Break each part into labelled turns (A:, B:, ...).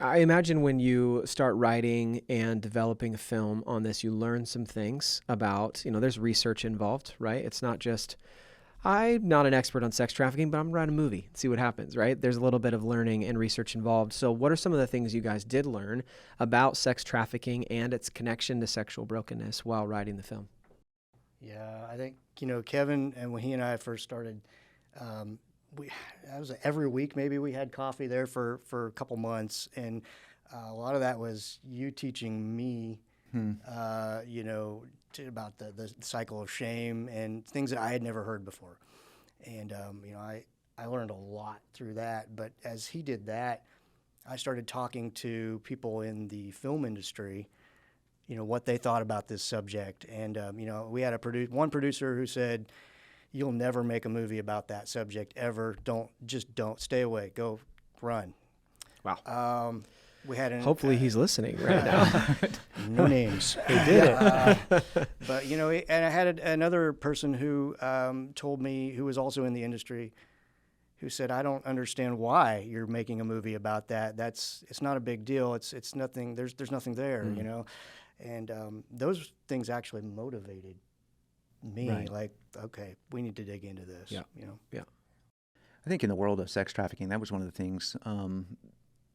A: I imagine when you start writing and developing a film on this, you learn some things about, there's research involved, right? It's not just, I'm not an expert on sex trafficking, but I'm going to write a movie and see what happens, right? There's a little bit of learning and research involved. So what are some of the things you guys did learn about sex trafficking and its connection to sexual brokenness while writing the film?
B: Yeah, I think, Kevin, and when he and I first started, that was every week maybe we had coffee there for a couple months. And a lot of that was you teaching me, about the cycle of shame and things that I had never heard before. And, I learned a lot through that. But as he did that, I started talking to people in the film industry, what they thought about this subject. And, we had one producer who said, "You'll never make a movie about that subject ever. Don't stay away. Go run."
A: Wow.
B: We had
A: hopefully he's listening right now.
B: No names.
A: He did it.
B: But, and I had another person who told me, who was also in the industry, who said, "I don't understand why you're making a movie about that. It's not a big deal. It's nothing. There's nothing there, And those things actually motivated me.
A: Right.
B: Like, okay, we need to dig into this.
A: Yeah. Yeah.
C: I think in the world of sex trafficking, that was one of the things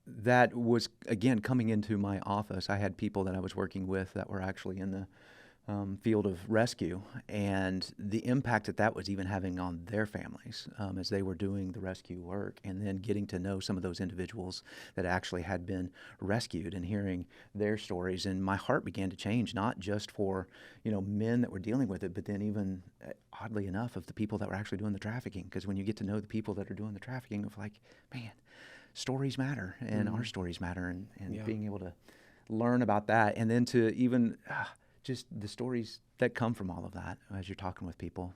C: that was, again, coming into my office. I had people that I was working with that were actually in the field of rescue, and the impact that was even having on their families as they were doing the rescue work, and then getting to know some of those individuals that actually had been rescued and hearing their stories. And my heart began to change, not just for, men that were dealing with it, but then even, oddly enough, of the people that were actually doing the trafficking. Because when you get to know the people that are doing the trafficking, of like, man, stories matter, and our stories matter, and being able to learn about that, and then to even just the stories that come from all of that as you're talking with people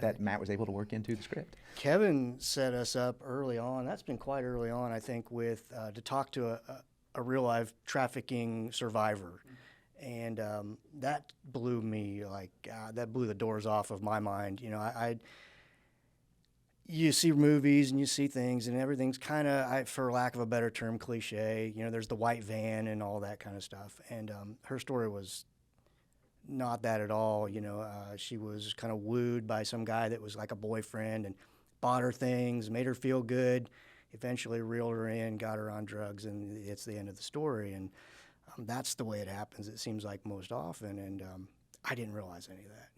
C: that Matt was able to work into the script.
B: Kevin set us up early on. That's been quite early on, I think, with to talk to a real life trafficking survivor. And that blew me, that blew the doors off of my mind. You see movies and you see things, and everything's kind of, for lack of a better term, cliche. There's the white van and all that kind of stuff. And her story was not that at all. She was kind of wooed by some guy that was like a boyfriend and bought her things, made her feel good, eventually reeled her in, got her on drugs, and it's the end of the story. And that's the way it happens, it seems like, most often. And I didn't realize any of that.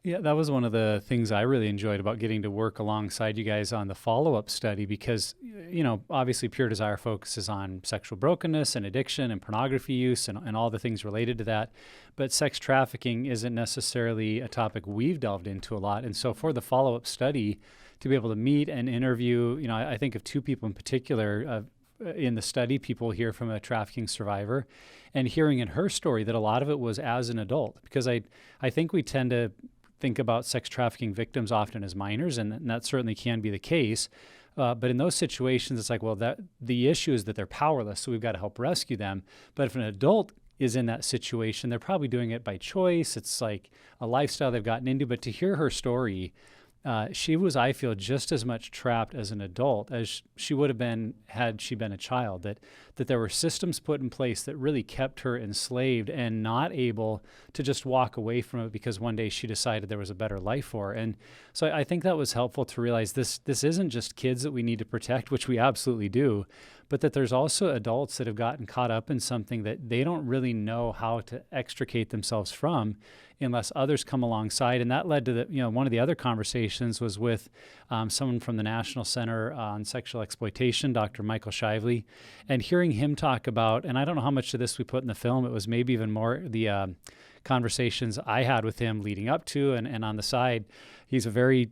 D: Yeah, that was one of the things I really enjoyed about getting to work alongside you guys on the follow-up study, because, obviously Pure Desire focuses on sexual brokenness and addiction and pornography use and all the things related to that. But sex trafficking isn't necessarily a topic we've delved into a lot. And so for the follow-up study, to be able to meet and interview, I think of two people in particular in the study, people hear from a trafficking survivor, and hearing in her story that a lot of it was as an adult, because I think we tend to think about sex trafficking victims often as minors, and that certainly can be the case. But in those situations, it's like, well, the issue is that they're powerless, so we've got to help rescue them. But if an adult is in that situation, they're probably doing it by choice. It's like a lifestyle they've gotten into. But to hear her story, she was, I feel, just as much trapped as an adult as she would have been had she been a child, that there were systems put in place that really kept her enslaved and not able to just walk away from it because one day she decided there was a better life for her. And so I think that was helpful to realize this isn't just kids that we need to protect, which we absolutely do, but that there's also adults that have gotten caught up in something that they don't really know how to extricate themselves from unless others come alongside. And that led to one of the other conversations was with someone from the National Center on Sexual Exploitation, Dr. Michael Shively, and hearing him talk about, and I don't know how much of this we put in the film, it was maybe even more the conversations I had with him leading up to and on the side. He's a very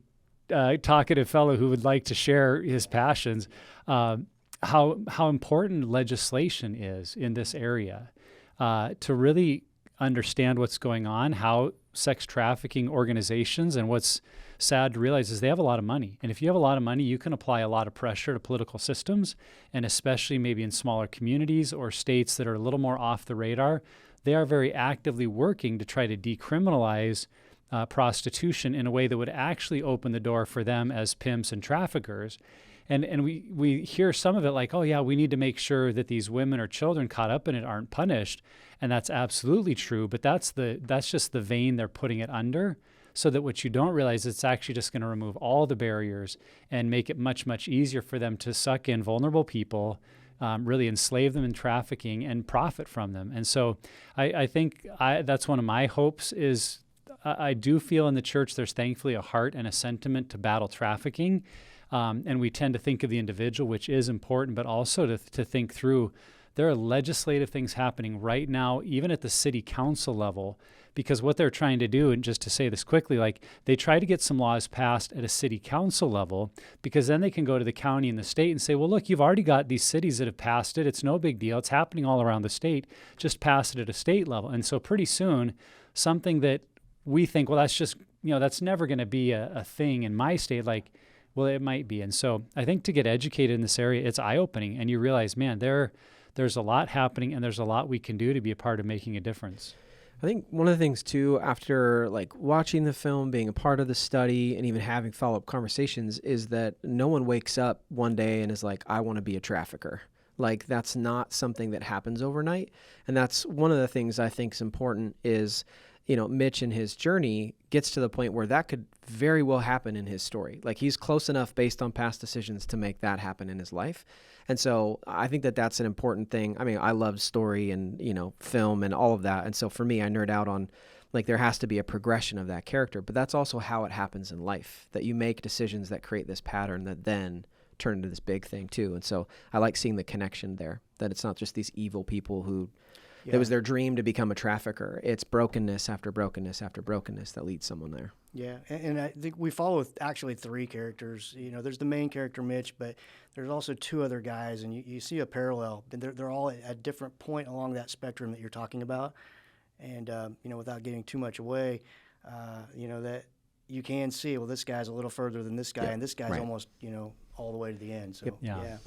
D: talkative fellow who would like to share his passions. How important legislation is in this area to really understand what's going on, how sex trafficking organizations, and what's sad to realize is they have a lot of money. And if you have a lot of money, you can apply a lot of pressure to political systems, and especially maybe in smaller communities or states that are a little more off the radar. They are very actively working to try to decriminalize prostitution in a way that would actually open the door for them as pimps and traffickers. And we hear some of it like, oh yeah, we need to make sure that these women or children caught up in it aren't punished. And that's absolutely true, but that's just the vein they're putting it under, so that what you don't realize, it's actually just going to remove all the barriers and make it much, much easier for them to suck in vulnerable people, really enslave them in trafficking and profit from them. And so I think that's one of my hopes is I do feel in the church there's thankfully a heart and a sentiment to battle trafficking. And we tend to think of the individual, which is important, but also to think through there are legislative things happening right now, even at the city council level, because what they're trying to do, and just to say this quickly, like they try to get some laws passed at a city council level, because then they can go to the county and the state and say, well, look, you've already got these cities that have passed it. It's no big deal. It's happening all around the state. Just pass it at a state level. And so pretty soon, something that we think, well, that's just, that's never going to be a thing in my state, like, well, it might be. And so I think to get educated in this area, it's eye-opening. And you realize, man, there's a lot happening and there's a lot we can do to be a part of making a difference.
A: I think one of the things too, after like watching the film, being a part of the study, and even having follow-up conversations, is that no one wakes up one day and is like, I want to be a trafficker. Like that's not something that happens overnight. And that's one of the things I think is important is, Mitch in his journey gets to the point where that could very well happen in his story. Like he's close enough based on past decisions to make that happen in his life. And so I think that that's an important thing. I mean, I love story and, film and all of that. And so for me, I nerd out on like there has to be a progression of that character, but that's also how it happens in life, that you make decisions that create this pattern that then turn into this big thing too. And so I like seeing the connection there, that it's not just these evil people who it was their dream to become a trafficker. It's brokenness after brokenness after brokenness that leads someone there.
B: Yeah, and I think we follow actually three characters. There's the main character, Mitch, but there's also two other guys, and you see a parallel. They're all at a different point along that spectrum that you're talking about. And, without giving too much away, that you can see, well, this guy's a little further than this guy, and this guy's almost, all the way to the end. So, yeah.